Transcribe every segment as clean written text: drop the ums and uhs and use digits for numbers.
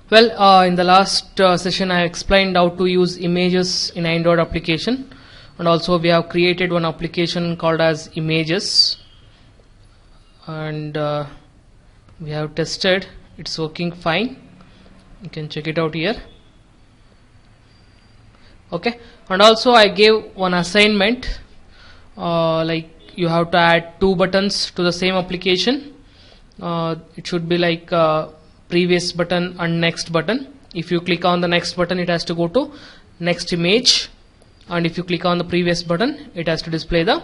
Well, in the last session I explained how to use images in Android application, and also we have created one application called as images, and we have tested it's working fine. You can check it out here. Okay, and also I gave one assignment, like you have to add two buttons to the same application. It should be like previous button and next button. If you click on the next button, it has to go to next image, and if you click on the previous button, it has to display the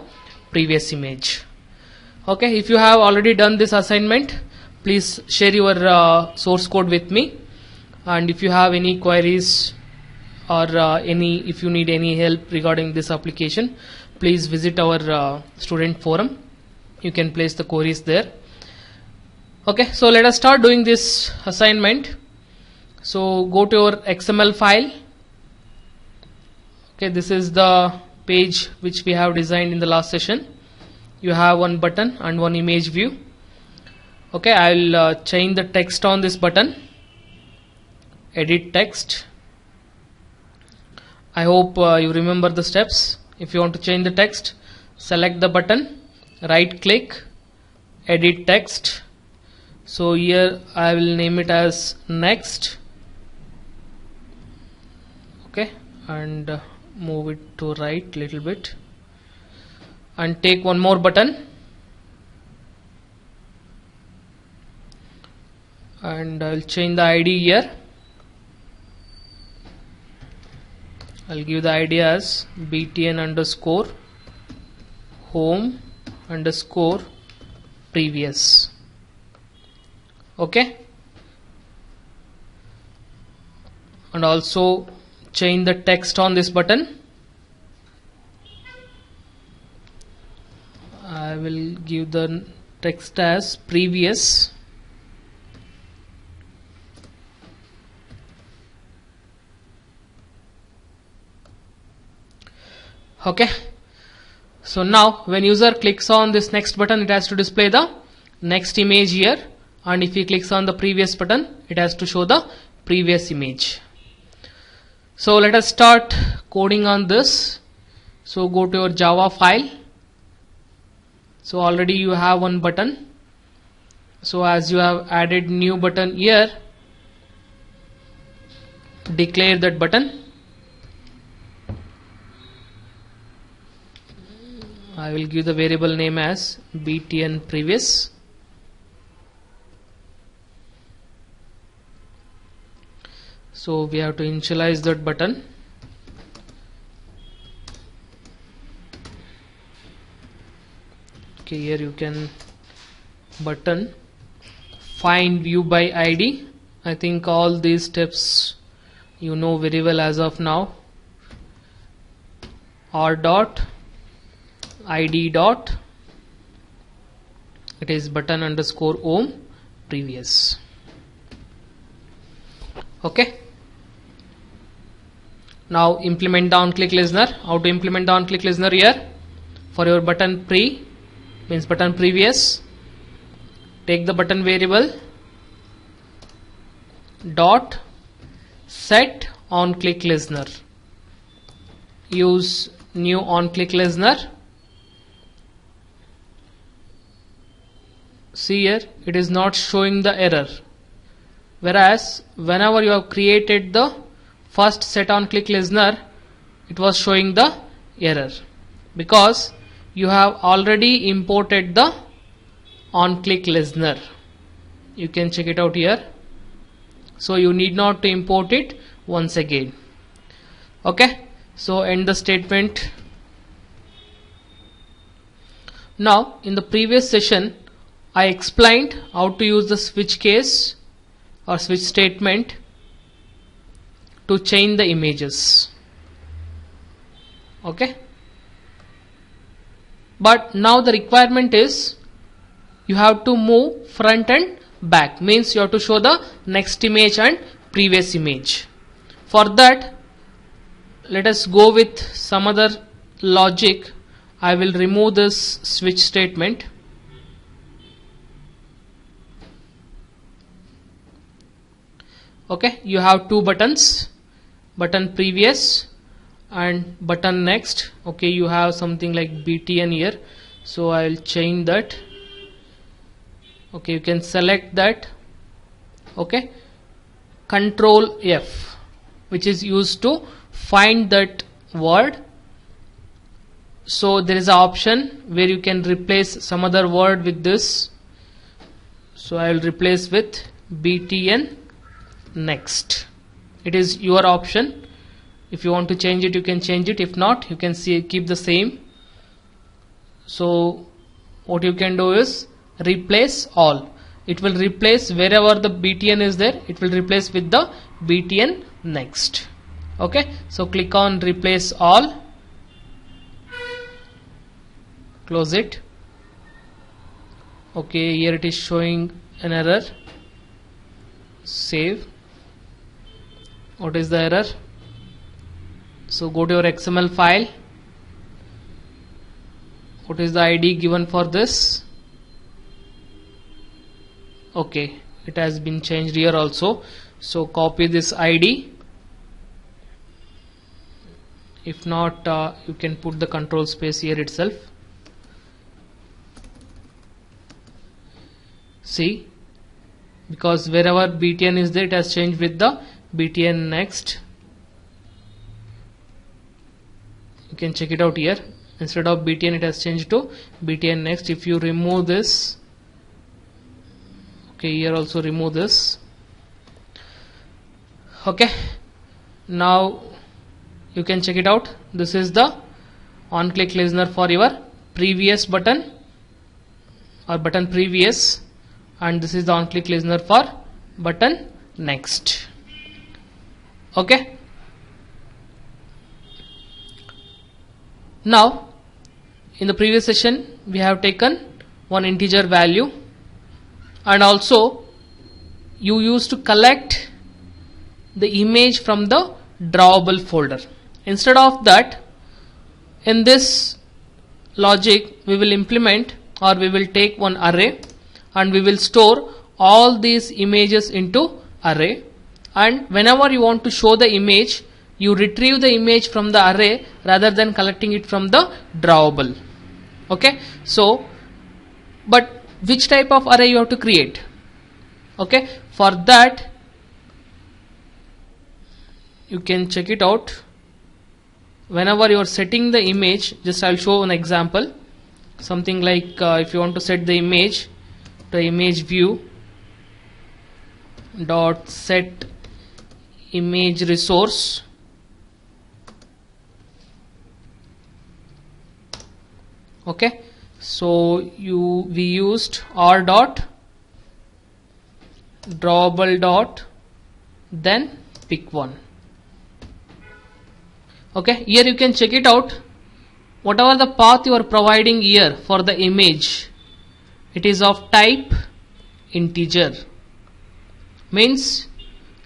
previous image. Okay, if you have already done this assignment, please share your source code with me, and if you have any queries or if you need any help regarding this application, please visit our student forum. You can place the queries there. Okay, so let us start doing this assignment. So go to your XML file. Okay, this is the page which we have designed in the last session. You have one button and one image view. Okay, I will change the text on this button. Edit text. I hope you remember the steps. If you want to change the text, select the button, right click, edit text. So here I will name it as next. Okay, and move it to right little bit, and take one more button, and I will change the ID here. I'll give the ID as btn underscore home underscore previous. Okay, and also change the text on this button. I will give the text as previous. Okay, so now when user clicks on this next button, it has to display the next image here, and if he clicks on the previous button, it has to show the previous image. So let us start coding on this. So go to your Java file. So already you have one button. So as you have added new button here, declare that button. I will give the variable name as btn previous. So we have to initialize that button. Okay, here you can button find view by ID. I think all these steps you know very well as of now. R dot ID dot, it is button underscore home previous. Okay, now implement the on click listener. How to implement the on click listener here? For your button pre means button previous, take the button variable dot set on click listener. Use new on click listener. See here, it is not showing the error, whereas whenever you have created the first set on click listener, it was showing the error, because you have already imported the on click listener. You can check it out here. So you need not to import it once again. Okay, so end the statement. Now in the previous session I explained how to use the switch case or switch statement to change the images. Okay, but now the requirement is you have to move front and back, means you have to show the next image and previous image. For that, let us go with some other logic. I will remove this switch statement. Okay, you have two buttons, button previous and button next. Okay, you have something like BTN here, so I will change that. Okay, you can select that. Okay, Control F, which is used to find that word. So there is an option where you can replace some other word with this. So I will replace with BTN next. It is your option. If you want to change it, you can change it. If not, you can keep the same. So what you can do is replace all. It will replace wherever the BTN is there, it will replace with the BTN next. Okay, so click on replace all, close it. Okay, here it is showing an error. Save. What is the error? So go to your XML file. What is the ID given for this? Okay, it has been changed here also. So copy this ID. If not, you can put the control space here itself. See, because wherever BTN is there, it has changed with the BTN next. You can check it out here. Instead of BTN, it has changed to BTN next. If you remove this, okay, here also remove this. Okay, now you can check it out. This is the on-click listener for your previous button or button previous, and this is the on-click listener for button next. Okay, now in the previous session we have taken one integer value, and also you used to collect the image from the drawable folder. Instead of that, in this logic we will implement, or we will take one array and we will store all these images into array, and whenever you want to show the image, you retrieve the image from the array rather than collecting it from the drawable. Okay, so but which type of array you have to create? Okay, for that you can check it out. Whenever you are setting the image, just I'll show an example. Something like if you want to set the image to image view dot set image resource. Okay, so we used r dot drawable dot then pick one. Okay, here you can check it out. Whatever the path you are providing here for the image, it is of type integer. Means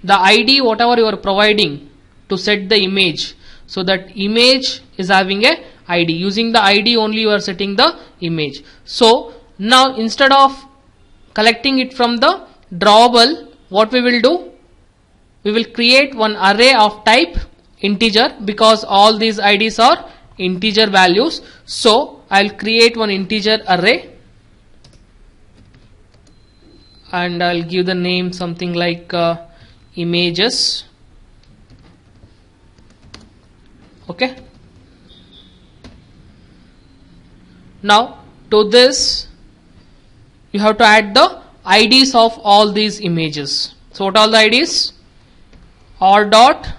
the ID whatever you are providing to set the image, so that image is having a ID. Using the ID only you are setting the image. So now instead of collecting it from the drawable, what we will do? We will create one array of type integer, because all these IDs are integer values. So I'll create one integer array and I'll give the name something like images. Okay, now to this you have to add the IDs of all these images. So what are the IDs? R dot,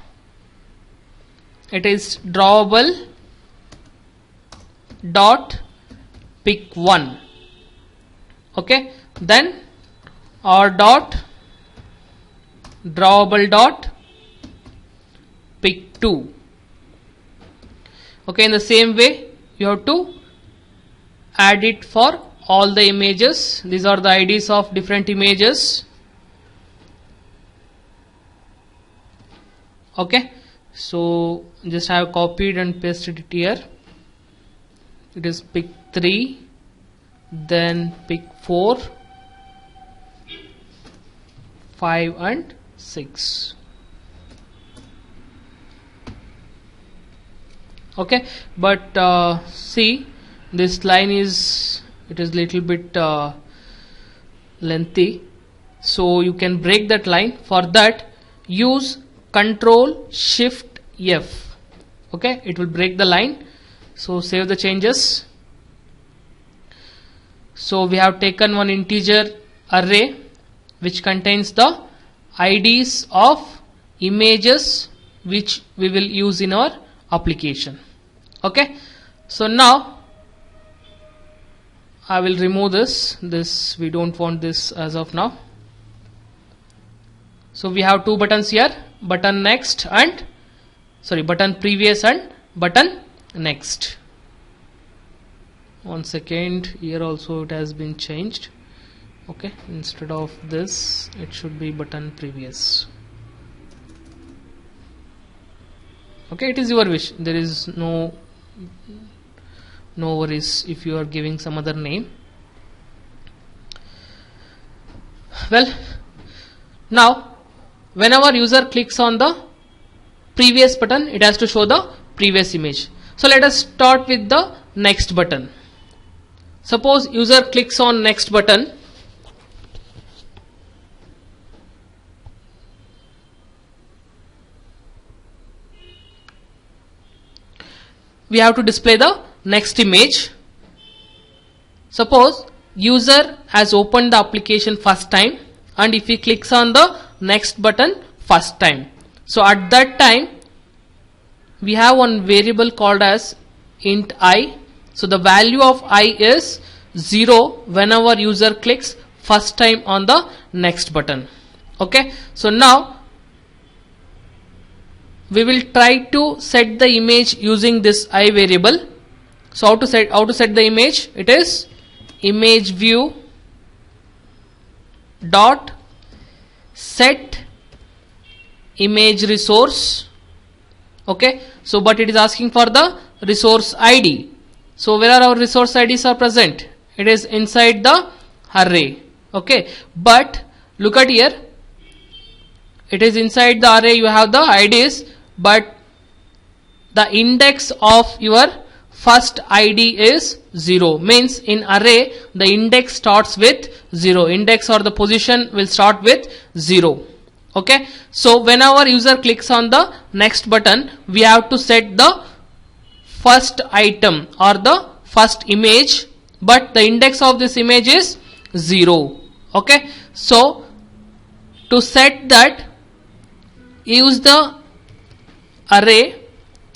it is drawable dot pick one. Okay, then r dot drawable dot pick 2. Okay, in the same way you have to add it for all the images. These are the IDs of different images. Okay, so just have copied and pasted it here. It is pick 3, then pick 4, 5 and 6. Okay, but see, this line is little bit lengthy, so you can break that line. For that, use Control Shift F. Okay, it will break the line. So save the changes. So we have taken one integer array which contains the IDs of images which we will use in our application. Okay, so now I will remove this we don't want this as of now. So we have two buttons here, button next and button previous and button next. One second, here also it has been changed. Okay, instead of this it should be button previous. Okay, it is your wish, there is no worries if you are giving some other name. Well, now whenever user clicks on the previous button, it has to show the previous image. So let us start with the next button. Suppose user clicks on next button. We have to display the next image. Suppose user has opened the application first time, and if he clicks on the next button first time, so at that time we have one variable called as int I. So the value of I is 0 whenever user clicks first time on the next button. Okay, so now we will try to set the image using this I variable. So how to set the image? It is image view dot set image resource. Okay, so but it is asking for the resource ID. So where are our resource IDs are present? It is inside the array. Okay, but look at here, it is inside the array, you have the IDs, but the index of your first ID is 0. Means in array the index starts with 0. Index or the position will start with 0. Okay, so whenever user clicks on the next button, we have to set the first item or the first image, but the index of this image is 0. Okay, so to set that, use the array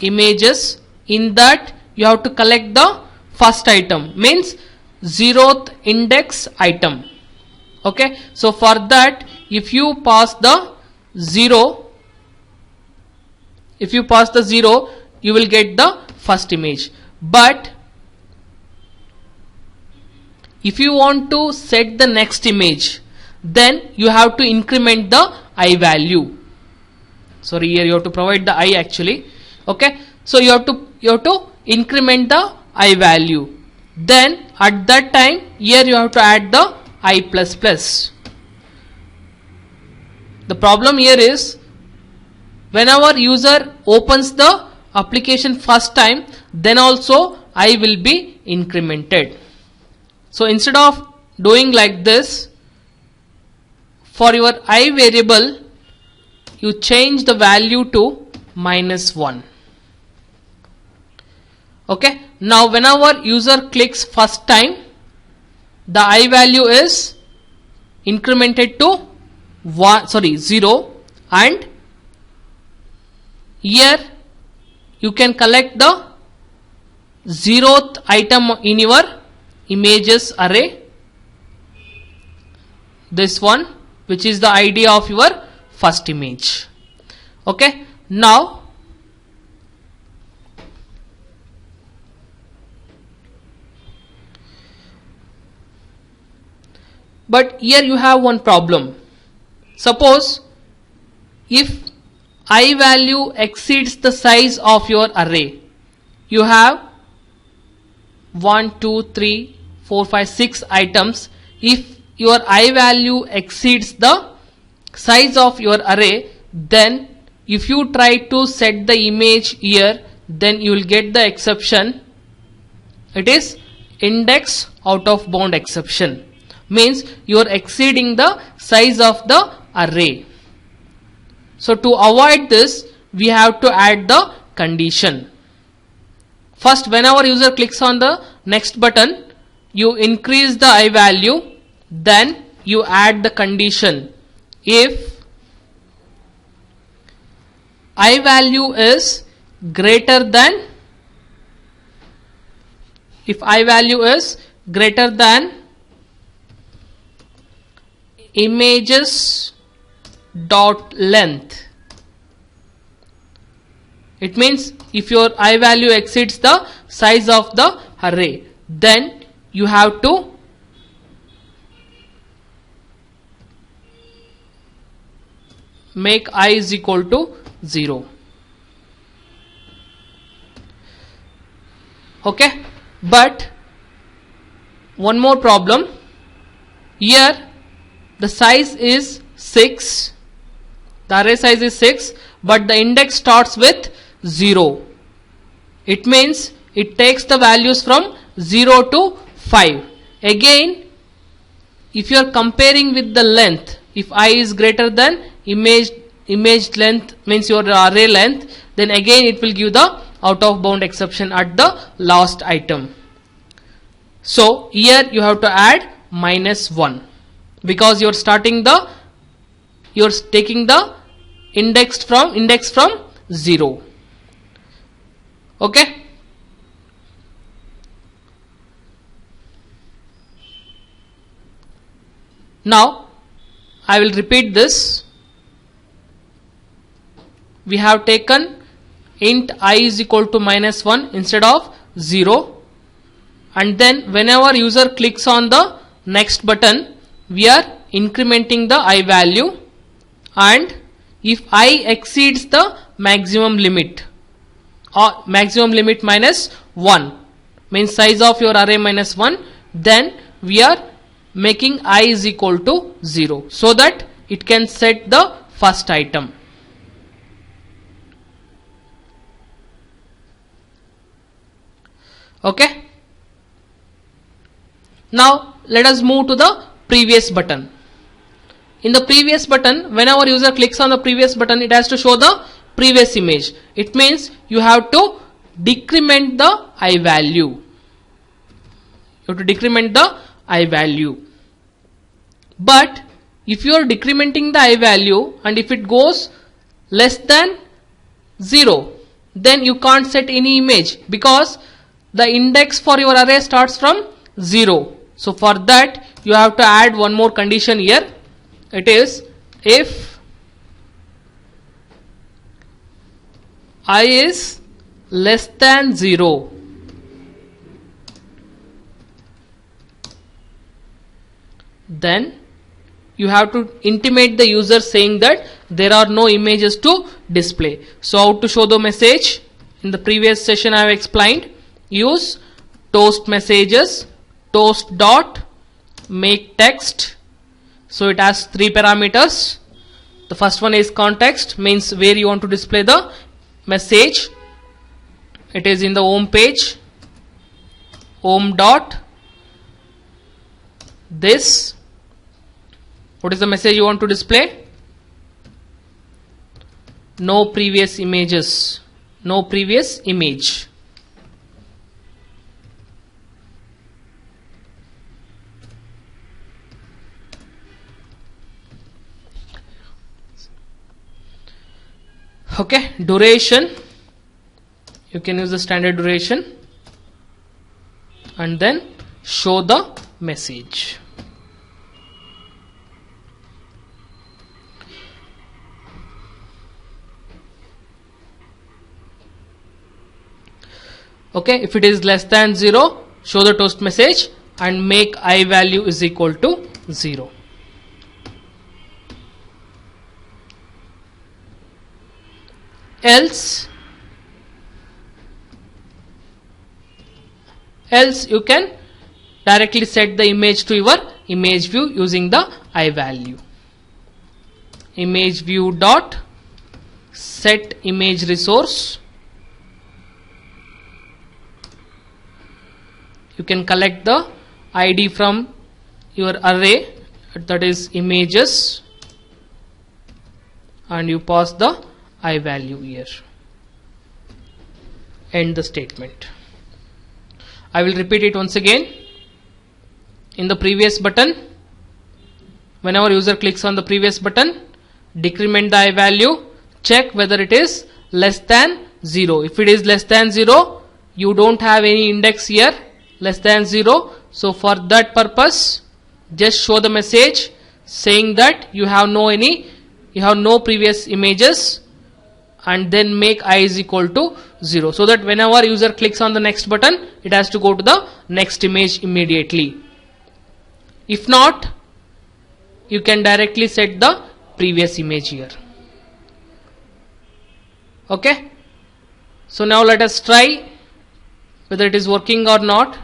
images. In that you have to collect the first item, means 0th index item. Okay, so for that, if you pass the 0, you will get the first image. But if you want to set the next image, then you have to increment the I value. Sorry, here you have to provide the I actually. Okay, so you have to increment the I value. Then at that time, here you have to add the I plus plus. The problem here is, whenever user opens the application first time, then also I will be incremented. So instead of doing like this, for your I variable, you change the value to -1. Okay, now whenever user clicks first time, the I value is incremented to 0, and here you can collect the 0th item in your images array, this one, which is the ID of your first image. Okay, now but here you have one problem. Suppose if I value exceeds the size of your array, you have 1, 2, 3, 4, 5, 6 items. If your I value exceeds the size of your array, then if you try to set the image here, then you will get the exception. It is index out of bound exception, means you are exceeding the size of the array. So to avoid this, we have to add the condition. First, whenever user clicks on the next button, you increase the I value, then you add the condition. If I value is greater than, images dot length, it means if your I value exceeds the size of the array, then you have to make I is equal to 0. Okay, but one more problem. Here the size is 6, the array size is 6, but the index starts with 0. It means it takes the values from 0 to 5. Again, if you are comparing with the length, if I is greater than image length, means your array length, then again it will give the out of bound exception at the last item. So here you have to add -1, because you are taking the index from 0. Okay, now I will repeat this. We have taken int I is equal to -1 instead of 0, and then whenever user clicks on the next button, we are incrementing the I value, and if I exceeds the maximum limit, or maximum limit -1, means size of your array -1, then we are making I is equal to 0, so that it can set the first item. Okay, now let us move to the previous button. In the previous button, whenever user clicks on the previous button, it has to show the previous image. It means you have to decrement the I value. But if you are decrementing the I value, and if it goes less than 0, then you can't set any image, because the index for your array starts from 0. So for that you have to add one more condition here. It is if I is less than 0, then you have to intimate the user saying that there are no images to display. So how to show the message? In the previous session I have explained. Use toast messages, toast dot make text. So it has 3 parameters. The first one is context, means where you want to display the message. It is in the home page, home dot this. What is the message you want to display? No previous images, no previous image. Okay, duration, you can use the standard duration, and then show the message. Okay, if it is less than 0, show the toast message and make I value is equal to 0. Else you can directly set the image to your image view using the I value. image view dot set image resource. You can collect the ID from your array, that is images, and you pass the I value here. End the statement. I will repeat it once again. In the previous button, whenever user clicks on the previous button, decrement the I value, check whether it is less than 0. If it is less than 0, you don't have any index here, less than 0. So for that purpose, just show the message saying that you have no previous images, and then make I is equal to 0, so that whenever user clicks on the next button, it has to go to the next image immediately. If not, you can directly set the previous image here. Okay, so now let us try whether it is working or not.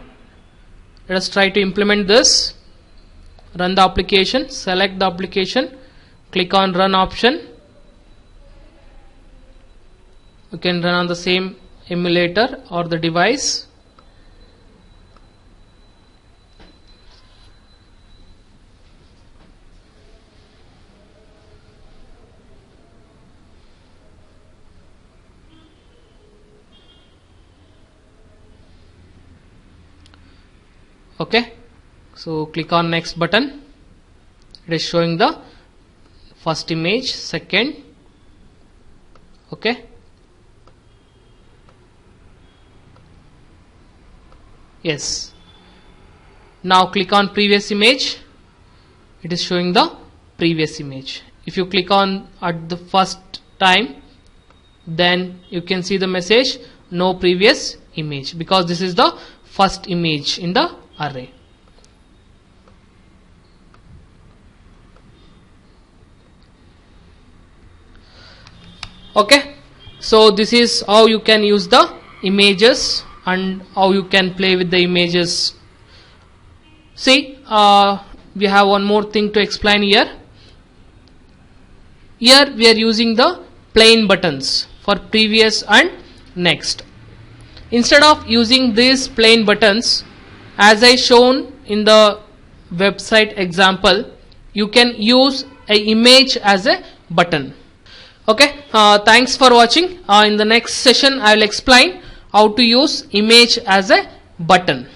Let us try to implement this. Run the application, select the application, click on run option. You can run on the same emulator or the device. Okay, so click on next button. It is showing the first image, second. Okay, yes. Now click on previous image. It is showing the previous image. If you click on at the first time, then you can see the message no previous image, because this is the first image in the array. Okay, so this is how you can use the images and how you can play with the images. See, we have one more thing to explain here. Here we are using the plain buttons for previous and next. Instead of using these plain buttons, as I shown in the website example, you can use an image as a button. Okay, thanks for watching. In the next session I will explain how to use image as a button.